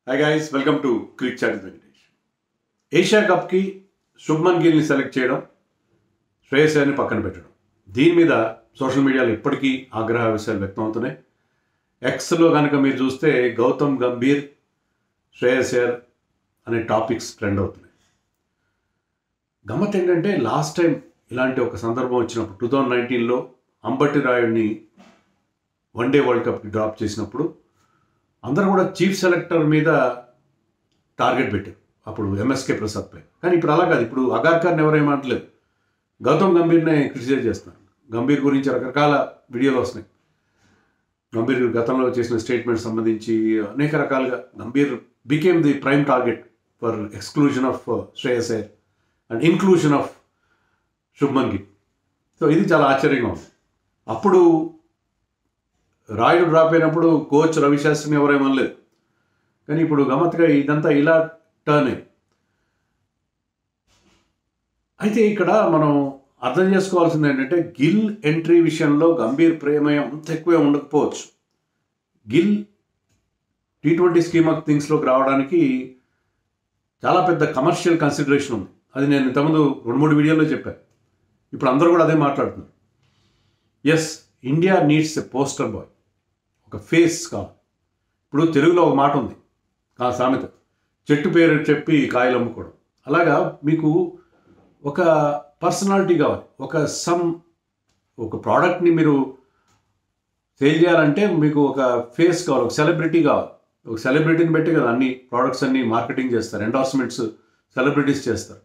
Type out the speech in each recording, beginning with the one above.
Hi guys, welcome to Cricket Chat with Venkatesh. Asia కప్కి శుభ్మన్ గిల్ని select చేయడం, శ్రేయస్ అయ్యర్ని పక్కన పెట్టడం, దీని మీద సోషల్ మీడియాలో ఇప్పటికీ ఆగ్రహ విషయాలు వ్యక్తం అవుతున్నాయి. ఎక్స్లో కనుక మీరు చూస్తే గౌతమ్ గంభీర్, శ్రేయస్ అయ్యర్ అనే టాపిక్స్ ట్రెండ్ అవుతున్నాయి. గమ్మత్ ఏంటంటే లాస్ట్ టైం ఇలాంటి ఒక సందర్భం వచ్చినప్పుడు 2019లో అంబటి రాయుడిని వన్డే వరల్డ్ కప్కి డ్రాప్ చేసినప్పుడు అందరూ కూడా చీఫ్ సెలెక్టర్ మీద టార్గెట్ పెట్టారు, అప్పుడు ఎంఎస్కే ప్రసాద్ పై. కానీ ఇప్పుడు అలా కాదు. ఇప్పుడు అగార్కర్ని ఎవరేమంటలేదు, గౌతమ్ గంభీర్నే క్రిటిసైజ్ చేస్తున్నారు. గంభీర్ గురించి రకరకాల వీడియోలు వస్తున్నాయి. గంభీర్ గతంలో చేసిన స్టేట్మెంట్ సంబంధించి అనేక రకాలుగా Gambhir became the prime target for exclusion of Shreyas Iyer and inclusion of Shubman Gill. So ఇది చాలా ఆశ్చర్యంగా ఉంది. అప్పుడు రాయుడు డ్రాప్ అయినప్పుడు కోచ్ రవిశాస్త్రిని ఎవరేమనలేదు. కానీ ఇప్పుడు గమ్మత్తుగా ఇదంతా ఇలా టర్న్ అయింది. అయితే ఇక్కడ మనం అర్థం చేసుకోవాల్సింది ఏంటంటే, గిల్ ఎంట్రీ విషయంలో గంభీర్ ప్రమేయం అంత ఎక్కువే ఉండకపోవచ్చు. గిల్ T20 స్కీమ్ ఆఫ్ థింగ్స్లోకి రావడానికి చాలా పెద్ద కమర్షియల్ కన్సిడరేషన్ ఉంది. అది నేను ఇంతకుముందు 2-3 వీడియోలో చెప్పాను. ఇప్పుడు అందరూ కూడా అదే మాట్లాడుతున్నారు. Yes, India needs a poster boy, ఒక ఫేస్ కావాలి. ఇప్పుడు తెలుగులో ఒక మాట ఉంది, సామెత, చెట్టు పేరు చెప్పి కాయలు అమ్ముకోవడం. అలాగా మీకు ఒక పర్సనాలిటీ కావాలి, ఒక ప్రోడక్ట్ని మీరు సేల్ చేయాలంటే మీకు ఒక ఫేస్ కావాలి, ఒక సెలబ్రిటీ కావాలి. ఒక సెలబ్రిటీని పెట్టి కదా అన్ని ప్రోడక్ట్స్ అన్ని మార్కెటింగ్ చేస్తారు, ఎండార్స్మెంట్స్ సెలబ్రిటీస్ చేస్తారు.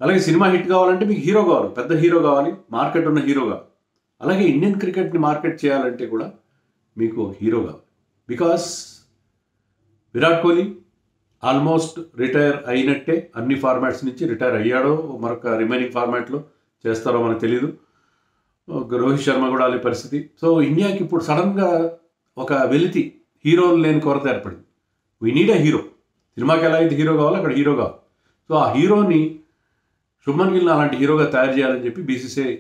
అలాగే సినిమా హిట్ కావాలంటే మీకు హీరో కావాలి, పెద్ద హీరో కావాలి, మార్కెట్ ఉన్న హీరో కావాలి. అలాగే ఇండియన్ క్రికెట్ని మార్కెట్ చేయాలంటే కూడా మీకు ఒక హీరో కావాలి. Because Virat Kohli almost retire అయినట్టే, అన్ని ఫార్మాట్స్ నుంచి రిటైర్ అయ్యాడో, మరొక రిమైనింగ్ ఫార్మాట్లో చేస్తారో మనకు తెలీదు. రోహిత్ శర్మ కూడా అదే పరిస్థితి. సో ఇండియాకి ఇప్పుడు సడన్గా ఒక వెలితి, హీరోలు లేని కొరత ఏర్పడింది. We need a hero. సినిమాకి ఎలా అయితే హీరో కావాలో అక్కడ హీరో కావాలి. సో ఆ హీరోని శుభ్మన్ గిల్ని అలాంటి హీరోగా తయారు చేయాలని చెప్పి బీసీసీఐ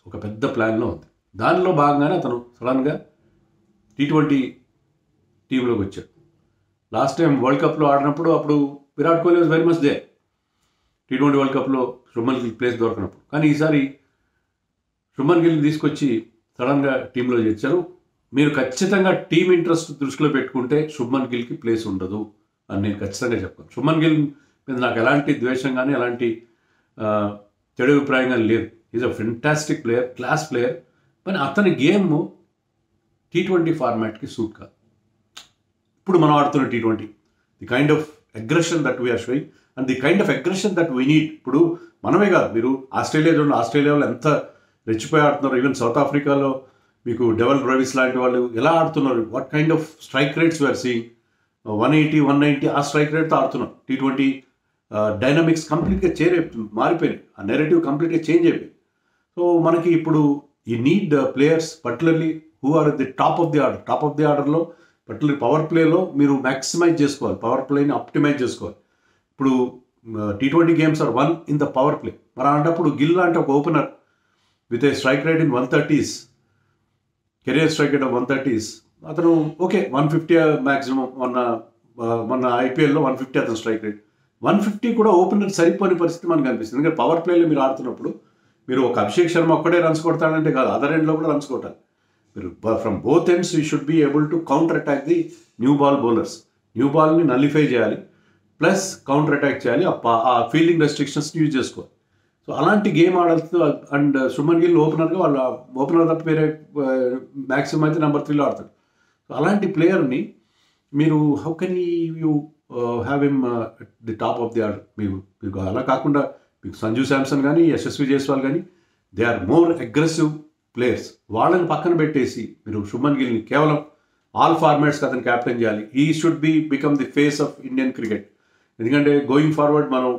ఒక పెద్ద ప్లాన్లో ఉంది. దానిలో భాగంగానే అతను సడన్గా T20 టీంలోకి వచ్చాడు. లాస్ట్ టైం వరల్డ్ కప్లో ఆడినప్పుడు అప్పుడు Virat Kohli was very much they. T20 world కప్లో శుభ్మన్ గిల్ ప్లేస్ దొరకనప్పుడు. కానీ ఈసారి శుభ్మన్ గిల్ని తీసుకొచ్చి సడన్గా టీంలో చేర్చారు. మీరు ఖచ్చితంగా టీం ఇంట్రెస్ట్ దృష్టిలో పెట్టుకుంటే శుభ్మన్ గిల్కి ప్లేస్ ఉండదు అని నేను ఖచ్చితంగా చెప్తాను. శుభ్మన్ గిల్ మీద నాకు ఎలాంటి ద్వేషం కానీ ఎలాంటి చెడు అభిప్రాయం కానీ లేదు. Is a fantastic player, class player. కానీ అతని గేమ్ T20 ఫార్మాట్కి సూట్ కాదు. ఇప్పుడు మనం ఆడుతున్న T20, the kind of aggression that we are showing and the kind of aggression that we need. ఇప్పుడు మనమే కాదు, మీరు ఆస్ట్రేలియా చూడండి, ఆస్ట్రేలియాలో ఎంత రెచ్చిపోయి ఆడుతున్నారు. ఈవెన్ సౌత్ ఆఫ్రికాలో మీకు డెవల్ బ్రవిస్ లాంటి వాళ్ళు ఎలా ఆడుతున్నారు. What kind of strike rates we are seeing. 180, 190 ఆ స్ట్రైక్ రేట్తో ఆడుతున్నారు. T20 డైనమిక్స్ కంప్లీట్గా మారిపోయినాయి. ఆ నెరేటివ్ కంప్లీట్గా చేంజ్ అయిపోయింది. సో మనకి ఇప్పుడు ఈ need players particularly who are the top of the ఆర్డర్లో, పర్టికులర్ పవర్ ప్లేలో మీరు మ్యాక్సిమైజ్ చేసుకోవాలి, పవర్ ప్లేని ఆప్టిమైజ్ చేసుకోవాలి. ఇప్పుడు T20 games are one in the power play. మరి అలాంటప్పుడు గిల్ అంటే ఒక opener with a strike rate in 130s, career strike rate of 130s, అతను ఓకే 150 మ్యాక్సిమం. మొన్న ఐపీఎల్లో 150 అతను స్ట్రైక్ రేట్. 150 కూడా ఓపెనర్ సరిపోని పరిస్థితి మనకు అనిపిస్తుంది. ఎందుకంటే పవర్ ప్లేలో మీరు ఆడుతున్నప్పుడు మీరు ఒక అభిషేక్ శర్మ ఒక్కడే రన్స్ కొడతాడంటే కాదు, అదర్ ఎండ్లో కూడా రన్స్ కొట్టాలి. మీరు from both ends you should be able to counter attack the new ball bowlers. New బాల్ని నల్లిఫై చేయాలి, ప్లస్ కౌంటర్ అటాక్ చేయాలి, ఆ ఫీల్డింగ్ రెస్ట్రిక్షన్స్ని యూజ్ చేసుకోవాలి. సో అలాంటి గేమ్ ఆడుతూ అండ్ శుభ్మన్ గిల్ ఓపెనర్గా వాళ్ళ ఓపెనర్ తప్ప వేరే మ్యాక్సిమం అయితే నెంబర్ 3లో ఆడతాడు. సో అలాంటి ప్లేయర్ని మీరు how can you have him the top of the order. మీకు అలా కాకుండా మీకు సంజు శాంసన్ కానీ, యశస్వి జైస్వాల్ కానీ, they are more aggressive players. వాళ్ళని పక్కన పెట్టేసి మీరు శుభ్మన్ గిల్ని కేవలం ఆల్ ఫార్మాట్స్కి అతను క్యాప్టెన్ చేయాలి. ఈ should become the face of Indian cricket. ఎందుకంటే గోయింగ్ ఫార్వర్డ్ మనం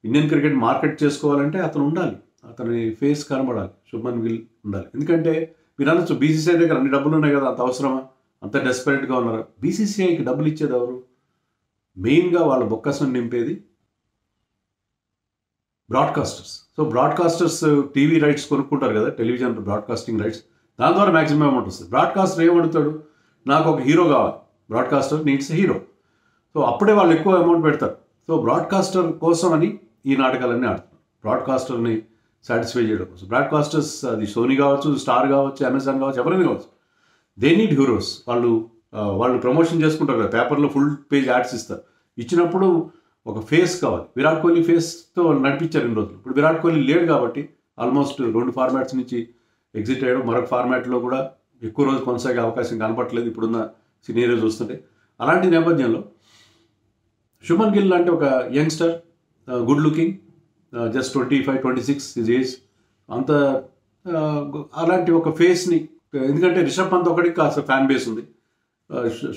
ఇండియన్ క్రికెట్ మార్కెట్ చేసుకోవాలంటే అతను ఉండాలి, అతని ఫేస్ కనబడాలి, శుభ్మన్ గిల్ ఉండాలి. ఎందుకంటే మీరు అనొచ్చు బీసీసీఐ దగ్గర అన్ని డబ్బులు ఉన్నాయి కదా, అంత అవసరమా, అంత డెస్పరేట్గా ఉన్నారు. బీసీసీఐకి డబ్బులు ఇచ్చేది ఎవరు? మెయిన్గా వాళ్ళ బొక్కసం నింపేది broadcasters. So broadcasters TV rights కొనుక్కుంటారు కదా, టెలివిజన్ బ్రాడ్కాస్టింగ్ రైట్స్, దాని ద్వారా మ్యాక్సిమం అమౌంట్ వస్తుంది. బ్రాడ్కాస్టర్ ఏమడుతాడు, నాకు ఒక హీరో కావాలి, బ్రాడ్కాస్టర్ నీడ్స్ హీరో. సో అప్పుడే వాళ్ళు ఎక్కువ అమౌంట్ పెడతారు. సో బ్రాడ్కాస్టర్ కోసం అని ఈ నాటకాలన్నీ ఆడుతున్నారు, బ్రాడ్కాస్టర్ని సాటిస్ఫై చేయడం కోసం. బ్రాడ్కాస్టర్స్ అది సోనీ కావచ్చు, స్టార్ కావచ్చు, అమెజాన్ కావచ్చు, ఎవరైనా కావచ్చు, దే నీడ్ హీరోస్. వాళ్ళు ప్రమోషన్ చేసుకుంటారు కదా, పేపర్లో ఫుల్ పేజ్ యాడ్స్ ఇస్తారు. ఇచ్చినప్పుడు ఒక ఫేస్ కావాలి. విరాట్ కోహ్లీ ఫేస్తో నడిపించారు ఇన్ని రోజులు. ఇప్పుడు విరాట్ కోహ్లీ లేడు కాబట్టి ఆల్మోస్ట్ 2 ఫార్మాట్స్ నుంచి ఎగ్జిట్ అయ్యడం, మరొక ఫార్మాట్లో కూడా ఎక్కువ రోజు కొనసాగే అవకాశం కనపట్లేదు ఇప్పుడున్న సినీరియో చూస్తుంటే. అలాంటి నేపథ్యంలో శుభన్ గిల్ లాంటి ఒక youngster, good looking, just 25-26 his age, అంత అలాంటి ఒక ఫేస్ని, ఎందుకంటే రిషబ్ పంత్ ఒకటికి కాస్త ఫ్యాన్ బేస్ ఉంది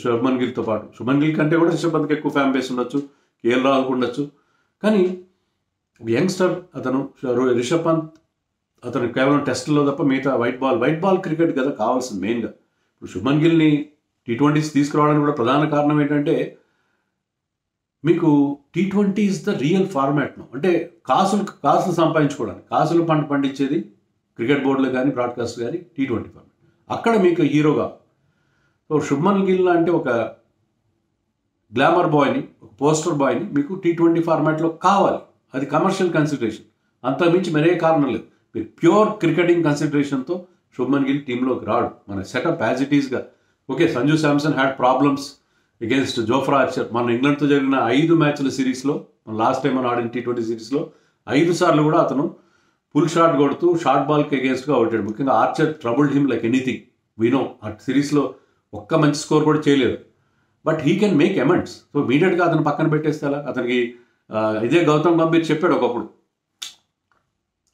శుభన్ గిల్తో పాటు. శుభన్ గిల్ కంటే కూడా రిషబ్ పంత్కి ఎక్కువ ఫ్యాన్ బేస్ ఉండొచ్చు, కేఎల్ రాహుల్ ఉండొచ్చు. కానీ ఒక యంగ్స్టర్ అతను, రిషబ్ పంత్ అతను కేవలం టెస్టుల్లో తప్ప మిగతా వైట్ బాల్ క్రికెట్ కదా కావాల్సింది మెయిన్గా. ఇప్పుడు శుభన్ గిల్ని T20s తీసుకురావడానికి కూడా ప్రధాన కారణం ఏంటంటే, మీకు T20 ఇస్ ద రియల్ ఫార్మాట్ను, అంటే కాసులు సంపాదించుకోవడానికి, కాసులు పండించేది క్రికెట్ బోర్డులో కానీ బ్రాడ్కాస్ట్ కానీ T20 ఫార్మాట్. అక్కడ మీకు హీరోగా సో శుభ్మన్ గిల్ అంటే ఒక గ్లామర్ బాయ్ని, ఒక పోస్టర్ బాయ్ని మీకు T20 ఫార్మాట్లో కావాలి. అది కమర్షియల్ కన్సిడరేషన్, అంతకుమించి మరే కారణం లేదు. మీరు ప్యూర్ క్రికెటింగ్ కన్సిడరేషన్తో శుభ్మన్ గిల్ టీంలోకి రాడు. మన సెటప్ యాజ్ ఇట్ ఈస్గా. Okay, Sanju Samson had problems against Jofra Archer. మన ఇంగ్లాండ్తో జరిగిన 5 మ్యాచ్ల సిరీస్లో, మన లాస్ట్ టైం మనం ఆడిన T20 సిరీస్లో 5 సార్లు కూడా అతను ఫుల్ షాట్ కొడుతూ షార్ట్ బాల్కి అగేన్స్ట్గా అవుతాడు. ముఖ్యంగా Archer troubled him like anything. వినో ఆ సిరీస్లో ఒక్క మంచి స్కోర్ కూడా చేయలేదు. But he can make amends. So ఇమీడియట్గా అతను పక్కన పెట్టేస్తే అతనికి ఇదే గౌతమ్ గంభీర్ చెప్పాడు ఒకప్పుడు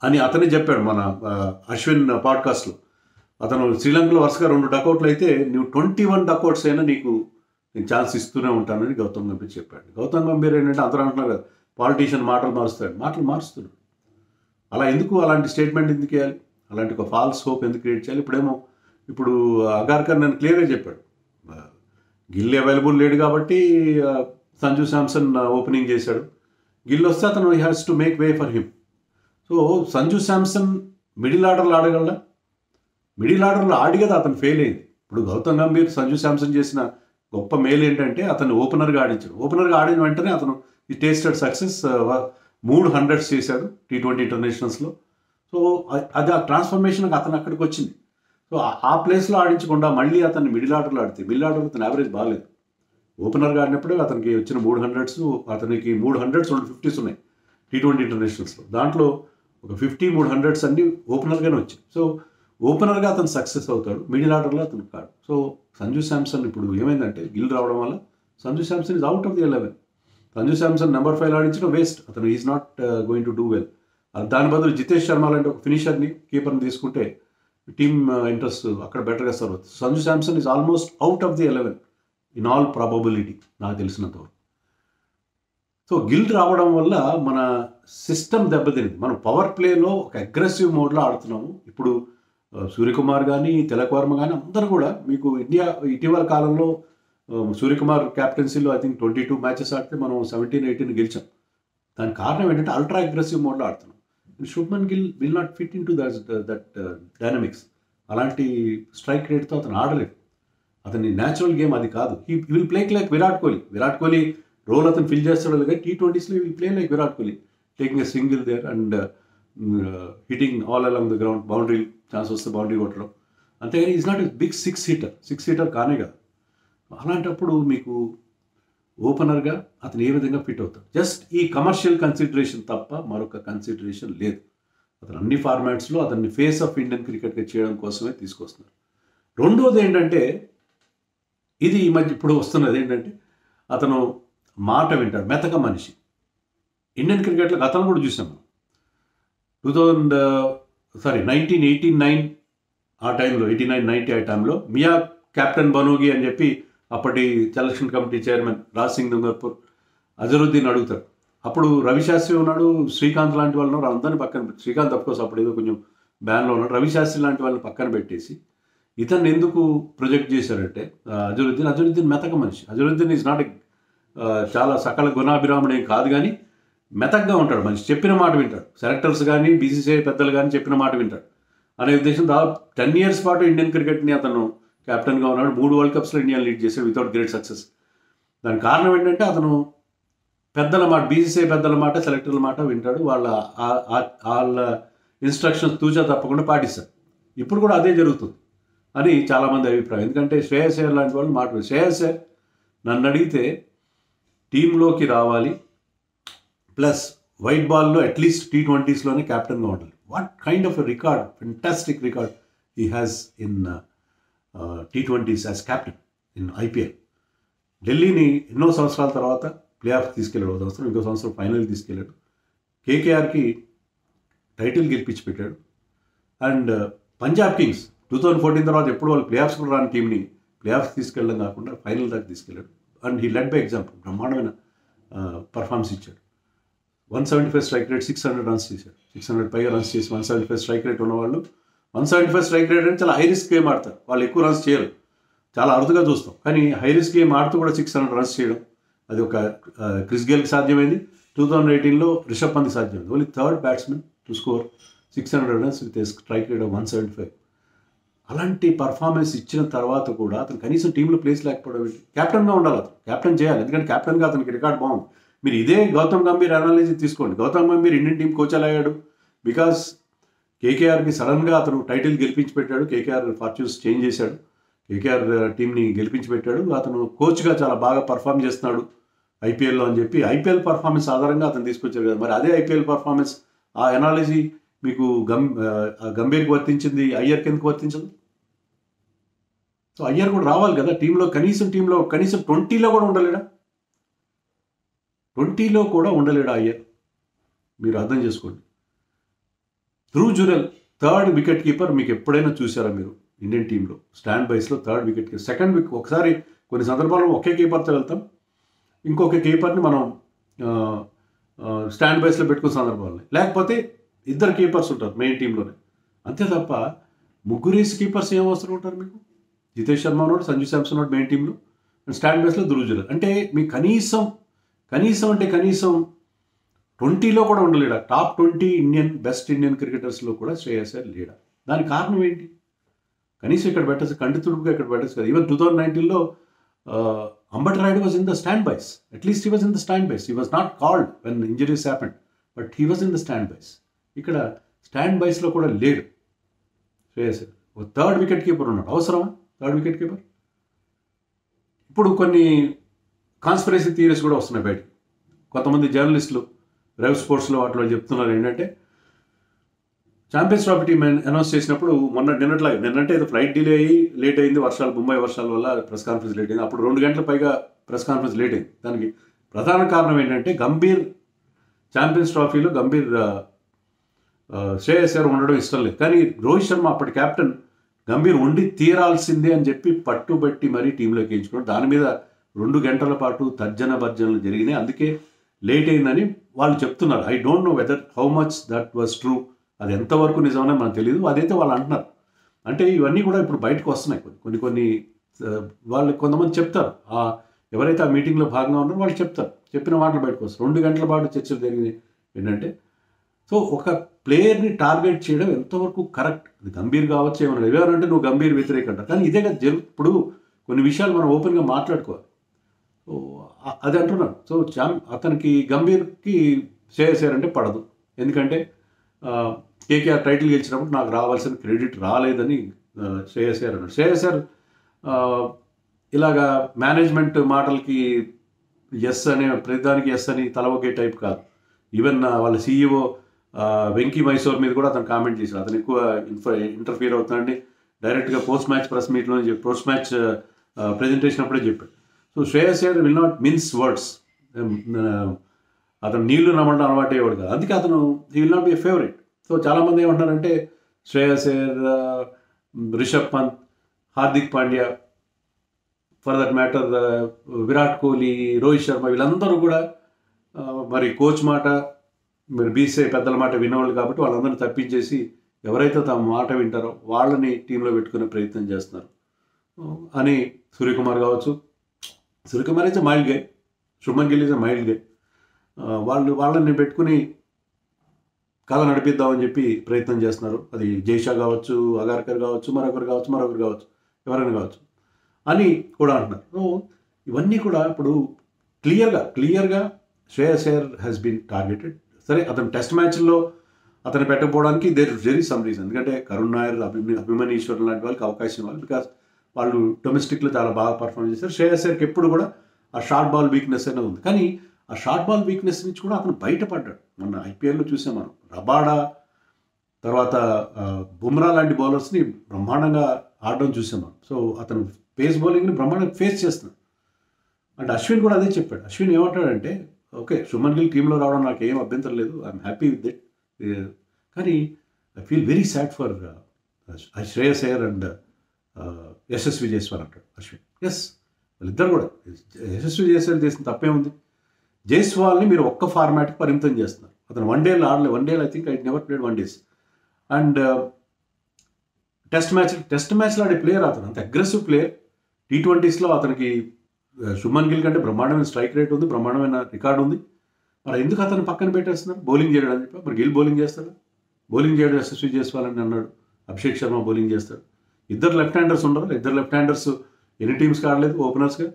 అని అతనే చెప్పాడు మన అశ్విన్ పాడ్కాస్ట్లో. అతను శ్రీలంకలో వరుసగా 2 డకౌట్లు అయితే నువ్వు 21 డకౌట్స్ అయినా నీకు నేను ఛాన్స్ ఇస్తూనే ఉంటానని గౌతమ్ గంభీర్ చెప్పాడు. గౌతమ్ గంభీర్ ఏంటంటే అందరూ అంటున్నారు కదా, పాలిటీషియన్ మాటలు మారుస్తున్నాడు. అలా ఎందుకు, అలాంటి స్టేట్మెంట్ ఎందుకు వేయాలి, అలాంటి ఒక ఫాల్స్ హోప్ ఎందుకు క్రియేట్ చేయాలి? ఇప్పుడు అగార్కర్ నేను క్లియర్గా చెప్పాడు, గిల్ అవైలబుల్ లేడు కాబట్టి సంజు శాంసన్ ఓపెనింగ్ చేశాడు. గిల్ వస్తే అతను he has to make way for him. So Sanju Samson middle ఆర్డర్లో ఆడగలడా? మిడిల్ ఆర్డర్లో ఆడి కదా అతను ఫెయిల్ అయింది. ఇప్పుడు గౌతమ్ గంభీర్ సంజు శాంసన్ చేసిన గొప్ప మేలు ఏంటంటే అతను ఓపెనర్గా ఆడించాడు. ఓపెనర్గా ఆడిన వెంటనే అతను ఈ టేస్టెడ్ సక్సెస్, 3 100s చేశాడు T20 ఇంటర్నేషనల్స్లో. సో అది ఆ ట్రాన్స్ఫర్మేషన్ అతను అక్కడికి వచ్చింది. సో ఆ ప్లేస్లో ఆడించకుండా మళ్ళీ అతన్ని మిడిల్ ఆర్డర్లో ఆడితే, మిడిల్ ఆర్డర్లో అతను యావరేజ్ బాగాలేదు. ఓపెనర్గా ఆడినప్పుడే అతనికి వచ్చిన 3 100s, అతనికి 3 100s 2 50s ఉన్నాయి T20 ఇంటర్నేషనల్స్లో. దాంట్లో ఒక 50 3 100s అన్ని ఓపెనర్గానే వచ్చాయి. సో ఓపెనర్గా అతను సక్సెస్ అవుతాడు, మిడిల్ ఆర్డర్లో అతను కాడు. సో సంజు శాంసన్ ఇప్పుడు ఏమైందంటే గిల్ రావడం వల్ల Sanju Samson is out of the 11. Sanju Samson number 5 ఆడించడం వేస్ట్. అతను is not going to do well. దాని బదులు జితేష్ శర్మ లాంటి ఒక ఫినిషర్ని, కీపర్ని తీసుకుంటే టీమ్ ఇంట్రెస్ట్ అక్కడ బెటర్గా సర్వ్ అవుతుంది. Sanju Samson is almost out of the 11 in all probability నాకు తెలిసినంతవరకు. సో గిల్ రావడం వల్ల మన సిస్టమ్ దెబ్బతింది. మనం పవర్ ప్లేలో ఒక అగ్రెసివ్ మోడ్లో ఆడుతున్నాము. ఇప్పుడు సూర్యకుమార్ కానీ, తిలక్ వర్మ కానీ అందరూ కూడా మీకు ఇండియా ఇటీవల కాలంలో సూర్యకుమార్ క్యాప్టెన్సీలో ఐ థింక్ 22 మ్యాచెస్ ఆడితే మనం 17-18 గెలిచాం. దానికి కారణం ఏంటంటే అల్ట్రా అగ్రెసివ్ మోడ్లో ఆడుతున్నాం. Shubman Gill will not fit in to that dynamics. అలాంటి స్ట్రైక్ రేట్తో అతను ఆడలేదు. అతని న్యాచురల్ గేమ్ అది కాదు. He will play like Virat Kohli role అతను ఫిల్ చేస్తాడు కానీ T20sలో will play like Virat Kohli, taking a single there and hitting all along the ground, boundary chance వస్తే బౌండరీ కొట్టడం. అంతేగాని is not a big six hitter కానే కాదు. అలాంటప్పుడు మీకు ఓపెనర్గా అతను ఏ విధంగా ఫిట్ అవుతాడు? జస్ట్ ఈ కమర్షియల్ కన్సిడరేషన్ తప్ప మరొక కన్సిడరేషన్ లేదు. అతను అన్ని ఫార్మాట్స్లో అతన్ని ఫేస్ ఆఫ్ ఇండియన్ క్రికెట్గా చేయడం కోసమే తీసుకొస్తున్నారు. రెండోది ఏంటంటే, ఇది ఈ మధ్య ఇప్పుడు వస్తున్నది ఏంటంటే, అతను మాట వింటాడు, మెతక మనిషి. ఇండియన్ క్రికెట్లో గతంలో కూడా చూసాం మనం. 1989 ఆ టైంలో, 89-90 ఆ టైంలో మియా కెప్టెన్ బనోగి అని చెప్పి అప్పటి selection committee chairman Raj Singh Dungarpur Azharuddin అడుగుతారు. అప్పుడు రవిశాస్త్రి ఉన్నాడు, శ్రీకాంత్ లాంటి వాళ్ళు ఉన్నారు. అందరినీ పక్కన పెట్టి, శ్రీకాంత్ అఫ్కోర్స్ అప్పుడు ఏదో కొంచెం బ్యాన్లో ఉన్నాడు, రవిశాస్త్రి లాంటి వాళ్ళని పక్కన పెట్టేసి ఇతన్ని ఎందుకు ప్రొజెక్ట్ చేశారంటే అజరుద్దీన్ మెతక మనిషి. అజరుద్దీన్ ఈజ్ నాట్ చాలా సకల గుణాభిరాముడు ఏం కాదు, కానీ మెతగ్గా ఉంటాడు మనిషి. చెప్పిన మాట వింటాడు. సెలెక్టర్స్ కానీ BCCI పెద్దలు కానీ చెప్పిన మాట వింటాడు అనే ఉద్దేశం. దాదాపు 10 years పాటు ఇండియన్ క్రికెట్ని అతను కెప్టెన్గా ఉన్నాడు. 3 World Cups ఇండియా లీడ్ చేశాడు వితౌట్ గ్రేట్ సక్సెస్. దానికి కారణం ఏంటంటే అతను పెద్దల మాట, బీసీసీఐ పెద్దల మాట, సెలెక్టర్ల మాట వింటాడు. వాళ్ళ ఇన్స్ట్రక్షన్స్ తూచా తప్పకుండా పాటిస్తారు. ఇప్పుడు కూడా అదే జరుగుతుంది అని చాలామంది అభిప్రాయం. ఎందుకంటే శ్రేయస్ అయ్యర్ లాంటి వాళ్ళు మాట, శ్రేయస్ అయ్యర్ నన్ను అడిగితే టీంలోకి రావాలి, ప్లస్ వైట్ బాల్లో అట్లీస్ట్ T20స్లోనే క్యాప్టెన్గా ఉండాలి. What kind of record, fantastic record he has in T20s as captain in IPL. ఢిల్లీని ఎన్నో సంవత్సరాల తర్వాత ప్లే ఆఫ్ తీసుకెళ్ళాడు. ఒక సంవత్సరం, ఇంకో సంవత్సరం ఫైనల్ తీసుకెళ్ళాడు. KKRకి టైటిల్ గెలిపించి పెట్టాడు. అండ్ పంజాబ్ కింగ్స్ 2014 తర్వాత ఎప్పుడు వాళ్ళు ప్లే ఆఫ్స్ కూడా రాని టీంని ప్లే ఆఫ్స్ తీసుకెళ్ళడం కాకుండా ఫైనల్ దాకా తీసుకెళ్ళాడు. And he led by example. బ్రహ్మాండమైన పర్ఫార్మెన్స్ ఇచ్చాడు. 175 స్ట్రైక్ రేట్, 600 రన్స్ చేశాడు. 600 పైగా రన్స్ చేసి 175 స్ట్రైక్ రేట్ ఉన్నవాళ్ళు 175 స్ట్రైక్ రేట్ అంటే చాలా హై రిస్క్ గేమ్ ఆడతారు. వాళ్ళు ఎక్కువ రన్స్ చేయరు, చాలా అరుదుగా చూస్తాం. కానీ హై రిస్క్ గేమ్ ఆడుతూ కూడా 600 రన్స్ చేయడం, అది ఒక క్రిస్ గేల్కి సాధ్యమైంది. 2018లో రిషబ్ పంత్కి సాధ్యమైంది. Only third batsmen to score 600 runs with strike rate of 175. అలాంటి పర్ఫార్మెన్స్ ఇచ్చిన తర్వాత కూడా అతను కనీసం టీంలో ప్లేస్ లేకపోవడం ఏంటి? క్యాప్టెన్గా ఉండాలి, అతను క్యాప్టెన్ చేయాలి. ఎందుకంటే క్యాప్టెన్గా అతనికి రికార్డ్ బాగుంది. మీరు ఇదే గౌతమ్ గంభీర్ అనాలజీ తీసుకోండి. Gautam Gambhir Indian team coach ఎలా అయ్యాడు? బికాస్ KKRకి సడన్గా అతను టైటిల్ గెలిపించి పెట్టాడు. KKR ఫార్చ్యూన్స్ చేంజ్ చేశాడు, KKR టీంని గెలిపించి పెట్టాడు. అతను కోచ్గా చాలా బాగా పర్ఫామ్ చేస్తున్నాడు IPLలో అని చెప్పి IPL పర్ఫార్మెన్స్ ఆధారంగా అతను తీసుకొచ్చారు కదా. మరి అదే IPL పర్ఫార్మెన్స్, ఆ ఎనాలజీ మీకు గంభీర్కి వర్తించింది, అయ్యర్కి ఎందుకు వర్తించదు? సో అయ్యర్ కూడా రావాలి కదా టీంలో, కనీసం 20లో కూడా ఉండలేడా? 20లో కూడా ఉండలేడా అయ్యర్? మీరు అర్థం చేసుకోండి. Dhruv Jurel third wicketkeeper మీకు ఎప్పుడైనా చూసారా మీరు ఇండియన్ టీంలో? స్టాండ్ బైస్లో third wicketkeeper, second wicket. ఒకసారి కొన్ని సందర్భాల్లో ఒకే కీపర్తో వెళ్తాం, ఇంకొక కీపర్ని మనం స్టాండ్ బైస్లో పెట్టుకున్న సందర్భాలు, లేకపోతే ఇద్దరు కీపర్స్ ఉంటారు మెయిన్ టీంలోనే. అంతే తప్ప ముగ్గురేసి కీపర్స్ ఏం అవసరం ఉంటారు మీకు? జితేష్ శర్మ ఉన్నాడు, సంజు శాంసన్ ఉన్నాడు మెయిన్ టీంలో, స్టాండ్ బైస్లో ధ్రువ్ జురెల్. అంటే మీకు కనీసం 20లో కూడా ఉండలేడా? టాప్ 20 బెస్ట్ ఇండియన్ క్రికెటర్స్లో కూడా శ్రేయస్ అయ్యర్ లేడా? దానికి కారణం ఏంటి? కనీసం ఇక్కడ పెట్టచ్చు, కంటి తుడుపుగా ఇక్కడ పెట్టచ్చు కదా. ఈవెన్ 2019లో Ambati Rayudu was in the standbys. At least he was in the standbys. He was not called when injuries happened, but he was in the standbys. ఇక్కడ స్టాండ్ బైస్లో కూడా లేడు శ్రేయస్ అయ్యర్. ఒక థర్డ్ వికెట్ కీపర్ ఉన్నాడు. అవసరమా థర్డ్ వికెట్ కీపర్? ఇప్పుడు కొన్ని కాన్స్పిరసీ థియరీస్ కూడా వస్తున్నాయి బయటకు. కొంతమంది జర్నలిస్టులు రైవ్ స్పోర్ట్స్లో వాటిలో చెప్తున్నారు ఏంటంటే, ఛాంపియన్స్ ట్రోఫీ టీం అనౌన్స్ చేసినప్పుడు నిన్నంటే ఏదో ఫ్లైట్ డిలే అయ్యి లేట్ అయింది, ముంబై వర్షాల వల్ల ప్రెస్ కాన్ఫరెన్స్ లేట్ అయింది. అప్పుడు 2 గంటల పైగా ప్రెస్ కాన్ఫరెన్స్ లేట్ అయింది. దానికి ప్రధాన కారణం ఏంటంటే గంభీర్ ఛాంపియన్స్ ట్రోఫీలో శ్రేయస్ అయ్యర్ ఉండడం ఇష్టం లేదు. కానీ రోహిత్ శర్మ అప్పటి కెప్టెన్ గంభీర్ ఉండి తీరాల్సిందే అని చెప్పి పట్టుబట్టి మరీ టీంలోకి ఎంచుకున్నాడు. దాని మీద 2 గంటల పాటు తర్జన భర్జనలు జరిగినాయి. అందుకే లేట్ అయిందని వాళ్ళు చెప్తున్నారు. I don't know whether how much that was true. అది ఎంతవరకు నిజమనే మనకు తెలియదు. అదైతే వాళ్ళు అంటున్నారు. అంటే ఇవన్నీ కూడా ఇప్పుడు బయటకు వస్తున్నాయి. కొన్ని వాళ్ళు కొంతమంది చెప్తారు, ఎవరైతే ఆ మీటింగ్లో భాగంగా ఉన్నారో వాళ్ళు చెప్తారు, చెప్పిన మాటలు బయటకు వస్తారు. 2 గంటల పాటు చర్చలు జరిగినాయి ఏంటంటే, సో ఒక ప్లేయర్ని టార్గెట్ చేయడం ఎంతవరకు కరెక్ట్? అది గంభీర్ కావచ్చు, ఏమన్నా ఎవరంటే నువ్వు గంభీర్ వ్యతిరేక అంటారు. కానీ ఇదే కదా ఇప్పుడు కొన్ని విషయాలు మనం ఓపెన్గా మాట్లాడుకోవాలి. సో అది అంటున్నాను. సో అతనికి గంభీర్కి శ్రేయస్ అయ్యర్ అంటే పడదు. ఎందుకంటే KKR టైటిల్ గెలిచినప్పుడు నాకు రావాల్సిన క్రెడిట్ రాలేదని శ్రేయస్ అయ్యర్ అన్నాడు. శ్రేయస్ అయ్యర్ ఇలాగా మేనేజ్మెంట్ మాటలకి ఎస్ అనే, ప్రతిదానికి ఎస్ అని తలవొకే టైప్ కాదు. ఈవెన్ వాళ్ళ CEO వెంకీ మైసూర్ మీద కూడా అతను కామెంట్ చేశాడు. అతను ఎక్కువ ఇంటర్ఫియర్ అవుతాడని డైరెక్ట్గా పోస్ట్ మ్యాచ్ ప్రెస్ మీట్లో పోస్ట్ మ్యాచ్ ప్రెజెంటేషన్ అప్పుడే చెప్పాడు. So Shreyas Iyer will not mince words. అతను నీళ్లు నమ్మడం అలవాటు అయ్యేవాడు కాదు. అందుకే అతను he will not be a favourite. So చాలామంది ఏమంటారంటే Shreyas Iyer, Rishabh Pant, Hardik Pandya, for that matter Virat Kohli, Rohit Sharma, వీళ్ళందరూ కూడా మరి కోచ్ మాట, మరి బీసీసీఐ పెద్దల మాట వినేవాళ్ళు కాబట్టి వాళ్ళందరినీ తప్పించేసి ఎవరైతే తమ మాట వింటారో వాళ్ళని టీంలో పెట్టుకునే ప్రయత్నం చేస్తున్నారు అని సూర్యకుమార్ కావచ్చు. సూర్యకుమార్ అయితే మైల్డ్ గే, శుభ్మన్ గిల్ అయితే మైల్డ్ గే. వాళ్ళని పెట్టుకుని కథ నడిపిద్దామని చెప్పి ప్రయత్నం చేస్తున్నారు. అది జైషా కావచ్చు, అగార్కర్ కావచ్చు, మరొకరు కావచ్చు, ఎవరైనా కావచ్చు అని కూడా అంటున్నారు. సో ఇవన్నీ కూడా ఇప్పుడు క్లియర్గా Shreyas Iyer has been targeted. సరే, అతను టెస్ట్ మ్యాచ్లో అతను పెట్టకపోవడానికి దేర్ వెరీ సమ్ రీజన్. ఎందుకంటే కరుణ్ నాయర్, అభిమన్యు లాంటి వాళ్ళకి అవకాశం ఇవ్వాలి. బికాస్ వాళ్ళు డొమెస్టిక్లో చాలా బాగా పర్ఫామ్ చేశారు. శ్రేయస్ అయ్యర్కి ఎప్పుడు కూడా ఆ షార్ట్ బాల్ వీక్నెస్ అనేది ఉంది. కానీ ఆ షార్ట్ బాల్ వీక్నెస్ నుంచి కూడా అతను బయటపడ్డాడు. మొన్న ఐపీఎల్లో చూసాం మనం. రబాడా తర్వాత బుమ్రా లాంటి బౌలర్స్ని బ్రహ్మాండంగా ఆడడం చూసాం మనం. సో అతను పేస్ బౌలింగ్ని బ్రహ్మాండంగా ఫేస్ చేస్తున్నాడు. అండ్ అశ్విన్ కూడా అదే చెప్పాడు. అశ్విన్ ఏమంటాడంటే, ఓకే, శుభ్మన్ గిల్ టీంలో రావడం నాకు ఏం అభ్యంతరం లేదు, ఐఎమ్ హ్యాపీ విత్ ఇట్. కానీ I feel very sad for Shreyas Iyer and Yashasvi Jaiswal అంటాడు అశ్విన్. ఎస్, వాళ్ళిద్దరు కూడా. యశస్వి జైస్వాల్ చేసిన తప్పే ఉంది. జైస్వాల్ని మీరు ఒక్క ఫార్మాట్కి పరిమితం చేస్తున్నారు. అతను వన్ డేలో ఆడలేదు. వన్ డేలో I think I never played one days. And test మ్యాచ్లో ఆడే ప్లేయర్ అతను, అంత అగ్రెసివ్ ప్లేయర్. T20స్లో అతనికి శుభ్మన్ గిల్ కంటే బ్రహ్మాండమైన స్ట్రైక్ రేట్ ఉంది, బ్రహ్మాండమైన రికార్డు ఉంది. మరి ఎందుకు అతను పక్కన పెట్టేస్తున్నారు? బౌలింగ్ చేయడం అని చెప్పి. మరి గిల్ బౌలింగ్ చేస్తాడు, బౌలింగ్ చేయడం యశస్వి జైస్వాల్ అన్నాడు. అభిషేక్ శర్మ బౌలింగ్ చేస్తాడు. ఇద్దరు లెఫ్ట్ హ్యాండర్స్ ఉండరు. ఇద్దరు లెఫ్ట్ హ్యాండర్స్ ఎన్ని టీమ్స్కి ఆడలేదు ఓపెనర్స్గా.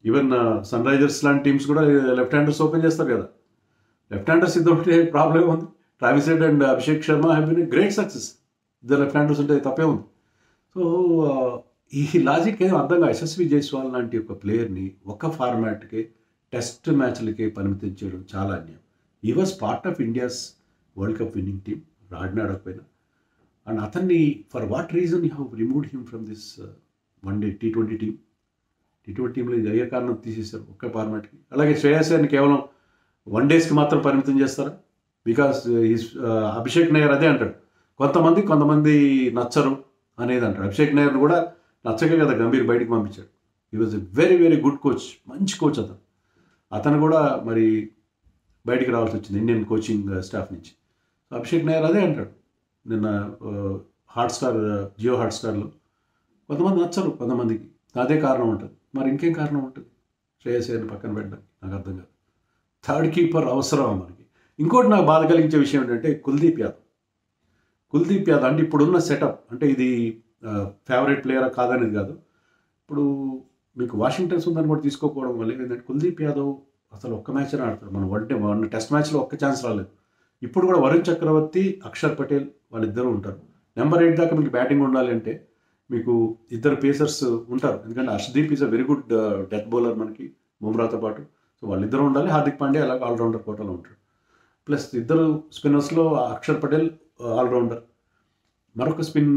ఈవెన్ సన్ రైజర్స్ లాంటి టీమ్స్ కూడా లెఫ్ట్ హ్యాండర్స్ ఓపెన్ చేస్తారు కదా. లెఫ్ట్ హ్యాండర్స్ ఇద్దరు ఉంటే ప్రాబ్లం ఉంది. Travis Head and Abhishek Sharma have been great success. ఇద్దరు లెఫ్ట్ హ్యాండర్స్ ఉంటే తప్పే ఉంది. సో ఈ లాజిక్ ఏం అర్థం కాదు. యశస్వి జైస్వాల్ లాంటి ఒక ప్లేయర్ని ఒక ఫార్మాట్కి టెస్ట్ మ్యాచ్లకి పరిమితం చేయడం చాలా అన్యాయం. He was part of India's World Cup winning team, ఆడకపోయినా. అండ్ అతన్ని for what reason you have removed him from this one day T20 team. T20 టీంలో ఇది అయ్యే కారణం తీసేశారు ఒక్క ఫార్మాట్కి. అలాగే శ్రేయస్ అయ్యర్ని కేవలం వన్ డేస్కి మాత్రం పరిమితం చేస్తారా? బికాస్ అభిషేక్ నయ్యర్ అదే అంటాడు, కొంతమంది నచ్చరు అనేది అంటాడు. అభిషేక్ నయ్యర్ని కూడా నచ్చకే కదా గంభీర్ బయటికి పంపించాడు. He was a very very good coach, మంచి కోచ్ అతను కూడా మరి బయటికి రావాల్సి వచ్చింది ఇండియన్ కోచింగ్ స్టాఫ్ నుంచి. అభిషేక్ నయ్యర్ అదే అంటాడు. నిన్న జియో హాట్స్టార్లో కొంతమంది నచ్చరు, కొంతమందికి అదే కారణం ఉంటుంది. మరి ఇంకేం కారణం ఉంటుంది శ్రేయస్ అయ్యర్ని పక్కన పెట్టడానికి? నాకు అర్థం కాదు. థర్డ్ కీపర్ అవసరం మనకి. ఇంకోటి నాకు బాధ కలిగించే విషయం ఏంటంటే కుల్దీప్ యాదవ్ అంటే ఇప్పుడున్న సెటప్, అంటే ఇది ఫేవరెట్ ప్లేయరా కాదనేది కాదు. ఇప్పుడు మీకు వాషింగ్టన్ సుందర్ని కూడా తీసుకోకపోవడం వల్ల ఏంటంటే కుల్దీప్ యాదవ్ అసలు ఒక్క మ్యాచ్ ఆడతాడు. మన టెస్ట్ మ్యాచ్లో ఒక్క ఛాన్స్ రాలేదు. ఇప్పుడు కూడా వరుణ్ చక్రవర్తి, అక్షర్ పటేల్ వాళ్ళిద్దరూ ఉంటారు. నెంబర్ 8 దాకా మీకు బ్యాటింగ్ ఉండాలి అంటే మీకు ఇద్దరు పేసర్స్ ఉంటారు. ఎందుకంటే Harshdeep is a very good death bowler మనకి బుమ్రాతో పాటు. సో వాళ్ళిద్దరూ ఉండాలి. హార్దిక్ పాండ్యా అలాగే ఆల్రౌండర్ కోటాలో ఉంటాడు. ప్లస్ ఇద్దరు స్పిన్నర్స్లో అక్షర్ పటేల్ ఆల్రౌండర్. మరొక స్పిన్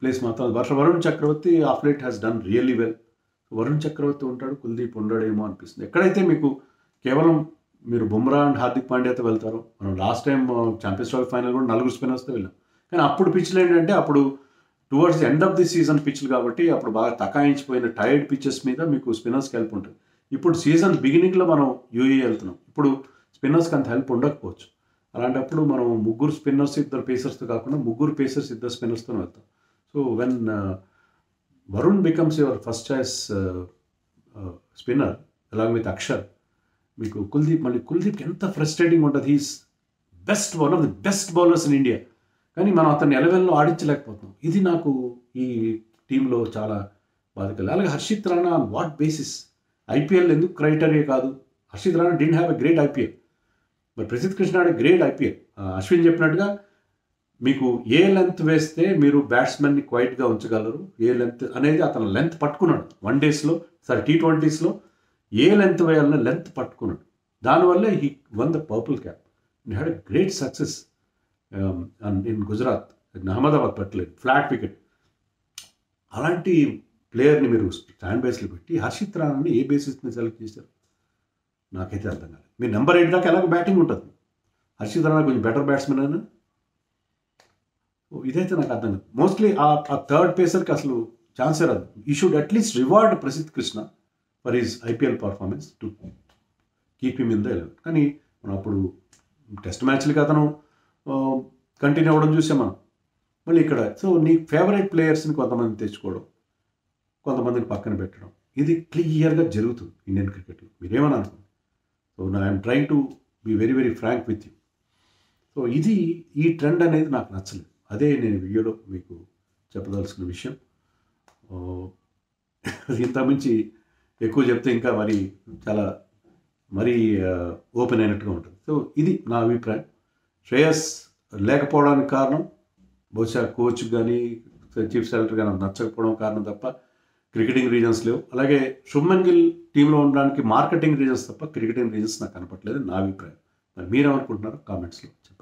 ప్లేస్ మాత్రం Varun Chakravarthy of late has done really well. Varun Chakravarthy ఉంటాడు, కుల్దీప్ ఉండడేమో అనిపిస్తుంది. ఎక్కడైతే మీకు కేవలం మీరు బుమ్రా అండ్ హార్దిక్ పాండ్యాతో వెళ్తారో, మనం last time champions trophy final కూడా 4 స్పిన్నర్స్తో వెళ్ళాం. కానీ అప్పుడు పిచ్లు ఏంటంటే అప్పుడు towards the end of the season పిచ్లు కాబట్టి అప్పుడు బాగా తకాయించిపోయిన టైర్డ్ పిచ్చెస్ మీద మీకు స్పిన్నర్స్కి హెల్ప్ ఉంటుంది. ఇప్పుడు సీజన్ బిగినింగ్లో మనం యూఏఈ వెళ్తున్నాం. ఇప్పుడు స్పిన్నర్స్కి అంత హెల్ప్ ఉండకపోవచ్చు. అలాంటప్పుడు మనం 3 స్పిన్నర్స్ 2 పేసర్స్తో కాకుండా 3 పేసర్స్ 2 స్పిన్నర్స్తో వెళ్తాం. So when Varun becomes your first choice spinner along with Axar, మీకు కుల్దీప్కి ఎంత ఫ్రస్ట్రేటింగ్ ఉంటుంది. He's one of the best bowlers in India. కానీ మనం అతన్ని 11లో ఆడించలేకపోతున్నాం. ఇది నాకు ఈ టీంలో చాలా బాధ కలిగింది. అలాగే Harshit Rana on what basis? IPL ఎందుకు క్రైటీరియా కాదు? Harshit Rana didn't have a great IPL, but Prasidh Krishna ఆడే గ్రేట్ ఐపీఎల్. అశ్విన్ చెప్పినట్టుగా మీకు ఏ లెంత్ వేస్తే మీరు బ్యాట్స్మెన్ని క్వైట్గా ఉంచగలరు, ఏ లెంత్ అనేది అతను లెంత్ పట్టుకున్నాడు. వన్ డేస్లో T20స్లో ఏ లెంత్ వేయాలన్నా లెంత్ పట్టుకున్నాడు. దానివల్ల he one the purple cap. He had a great success in Gujarat, Ahmedabad పట్టలేదు, ఫ్లాట్ వికెట్. అలాంటి ప్లేయర్ని మీరు స్టాండ్ బేస్లో పెట్టి హర్షిత్ రాణాని ఏ బేసిస్ని సెలెక్ట్ చేశారు నాకైతే అర్థం కాలేదు. మీరు నెంబర్ 8 దాకా ఎలాగో బ్యాటింగ్ ఉంటుంది. హర్షిత్ రాణా కొంచెం బెటర్ బ్యాట్స్మెన్ అయినా ఇదైతే నాకు అర్థం కాదు. మోస్ట్లీ ఆ థర్డ్ పేసర్కి అసలు ఛాన్సే రాదు. You should at least reward Prasidh Krishna for his IPL performance to keep him in the 11. కానీ మనం అప్పుడు టెస్ట్ మ్యాచ్లకి అతను కంటిన్యూ అవ్వడం చూసాం మనం. మళ్ళీ ఇక్కడ సో నీ ఫేవరెట్ ప్లేయర్స్ని కొంతమంది తెచ్చుకోవడం, కొంతమందిని పక్కన పెట్టడం, ఇది క్లియర్గా జరుగుతుంది ఇండియన్ క్రికెట్లో. మీరేమని అనుకోండి. So I'm trying to be very very frank with you. So ఈ ట్రెండ్ అనేది నాకు నచ్చలేదు. అదే నేను వీడియోలో మీకు చెప్పదలుచుకున్న విషయం. ఇంతకుమించి ఎక్కువ చెప్తే ఇంకా మరి చాలా మరీ ఓపెన్ అయినట్టుగా ఉంటుంది. సో ఇది నా అభిప్రాయం. శ్రేయస్ లేకపోవడానికి కారణం బహుశా కోచ్ కానీ చీఫ్ సెలెక్టర్ కానీ నచ్చకపోవడం కారణం తప్ప క్రికెటింగ్ రీజన్స్ లేవు. అలాగే శుభ్మన్ గిల్ టీంలో ఉండడానికి మార్కెటింగ్ రీజన్స్ తప్ప క్రికెటింగ్ రీజన్స్ నాకు కనపట్లేదు, నా అభిప్రాయం. మరి మీరేమనుకుంటున్నారో కామెంట్స్లో చెప్పండి.